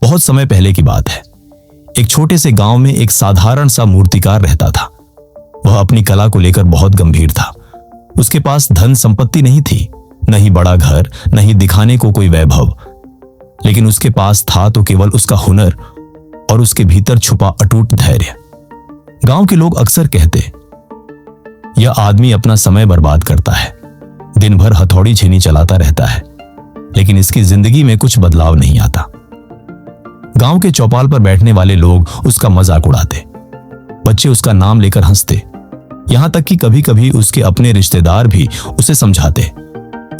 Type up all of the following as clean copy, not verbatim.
बहुत समय पहले की बात है। एक छोटे से गांव में एक साधारण सा मूर्तिकार रहता था। वह अपनी कला को लेकर बहुत गंभीर था। उसके पास धन संपत्ति नहीं थी, न ही बड़ा घर, न ही दिखाने को कोई वैभव, लेकिन उसके पास था तो केवल उसका हुनर और उसके भीतर छुपा अटूट धैर्य। गांव के लोग अक्सर कहते, यह आदमी अपना समय बर्बाद करता है, दिन भर हथौड़ी छेनी चलाता रहता है, लेकिन इसकी जिंदगी में कुछ बदलाव नहीं आता। गांव के चौपाल पर बैठने वाले लोग उसका मजाक उड़ाते, बच्चे उसका नाम लेकर हंसते, यहां तक कि कभी कभी उसके अपने रिश्तेदार भी उसे समझाते,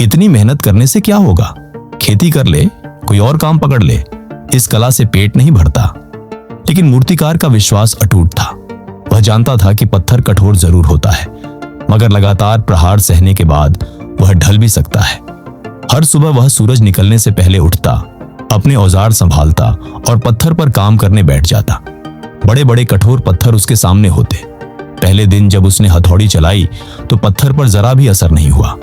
इतनी मेहनत करने से क्या होगा, खेती कर ले, कोई और काम पकड़ ले, इस कला से पेट नहीं भरता। लेकिन मूर्तिकार का विश्वास अटूट था। वह जानता था कि पत्थर कठोर जरूर होता है, मगर लगातार प्रहार सहने के बाद वह ढल भी सकता है। हर सुबह वह सूरज निकलने से पहले उठता, अपने औजार संभालता और पत्थर पर काम करने बैठ जाता। बड़े बड़े कठोर पत्थर उसके सामने होते। पहले दिन जब उसने हथौड़ी चलाई तो पत्थर पर जरा भी असर नहीं हुआ।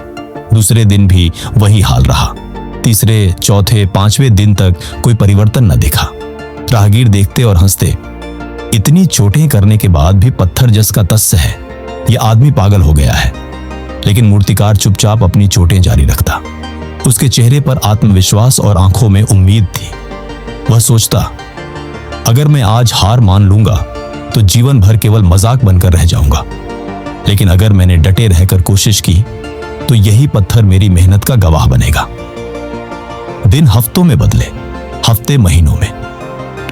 दूसरे दिन भी वही हाल रहा। तीसरे, चौथे, पांचवें दिन तक कोई परिवर्तन न दिखा। राहगीर देखते और हंसते, इतनी चोटें करने के बाद भी पत्थर जस का तस है, यह आदमी पागल हो गया है। लेकिन मूर्तिकार चुपचाप अपनी चोटें जारी रखता। उसके चेहरे पर आत्मविश्वास और आंखों में उम्मीद थी। वह सोचता, अगर मैं आज हार मान लूंगा तो जीवन भर केवल मजाक बनकर रह जाऊंगा, लेकिन अगर मैंने डटे रहकर कोशिश की तो यही पत्थर मेरी मेहनत का गवाह बनेगा। दिन हफ्तों में बदले, हफ्ते महीनों में।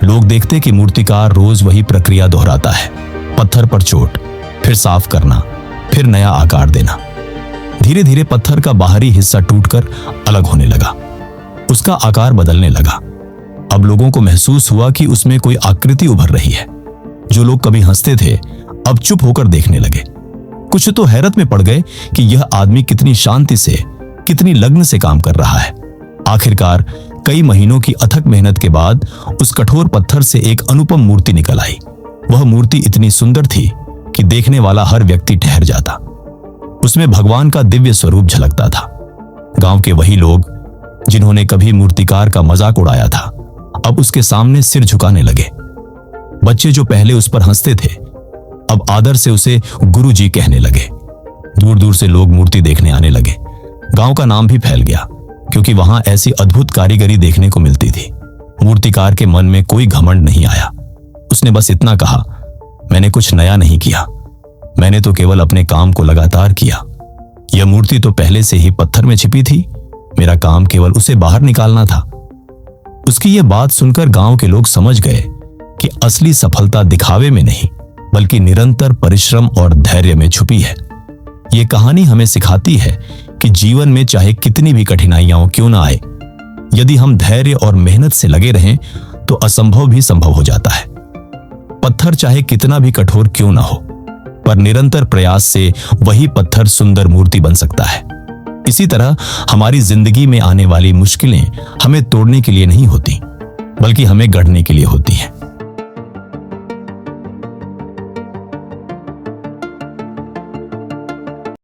लोग देखते कि मूर्तिकार रोज वही प्रक्रिया दोहराता है, पत्थर पर चोट, फिर साफ करना, फिर नया आकार देना। धीरे धीरे पत्थर का बाहरी हिस्सा टूटकर अलग होने लगा, उसका आकार बदलने लगा। अब लोगों को महसूस हुआ कि उसमें कोई आकृति उभर रही है। जो लोग कभी हंसते थे अब चुप होकर देखने लगे। कुछ तो हैरत में पड़ गए कि यह आदमी कितनी शांति से, कितनी लगन से काम कर रहा है। आखिरकार कई महीनों की अथक मेहनत के बाद उस कठोर पत्थर से एक अनुपम मूर्ति निकल आई। वह मूर्ति इतनी सुंदर थी कि देखने वाला हर व्यक्ति ठहर जाता। उसमें भगवान का दिव्य स्वरूप झलकता था। गांव के वही लोग जिन्होंने कभी मूर्तिकार का मजाक उड़ाया था, अब उसके सामने सिर झुकाने लगे। बच्चे जो पहले उस पर हंसते थे, अब आदर से उसे गुरुजी कहने लगे। दूर दूर से लोग मूर्ति देखने आने लगे। गांव का नाम भी फैल गया, क्योंकि वहां ऐसी अद्भुत कारीगरी देखने को मिलती थी। मूर्तिकार के मन में कोई घमंड नहीं आया। उसने बस इतना कहा, मैंने कुछ नया नहीं किया, मैंने तो केवल अपने काम को लगातार किया। यह मूर्ति तो पहले से ही पत्थर में छिपी थी, मेरा काम केवल उसे बाहर निकालना था। उसकी यह बात सुनकर गांव के लोग समझ गए कि असली सफलता दिखावे में नहीं, बल्कि निरंतर परिश्रम और धैर्य में छुपी है। यह कहानी हमें सिखाती है कि जीवन में चाहे कितनी भी कठिनाइयां क्यों ना आए, यदि हम धैर्य और मेहनत से लगे रहें तो असंभव भी संभव हो जाता है। पत्थर चाहे कितना भी कठोर क्यों ना हो, पर निरंतर प्रयास से वही पत्थर सुंदर मूर्ति बन सकता है। इसी तरह हमारी जिंदगी में आने वाली मुश्किलें हमें तोड़ने के लिए नहीं होती, बल्कि हमें गढ़ने के लिए होती हैं।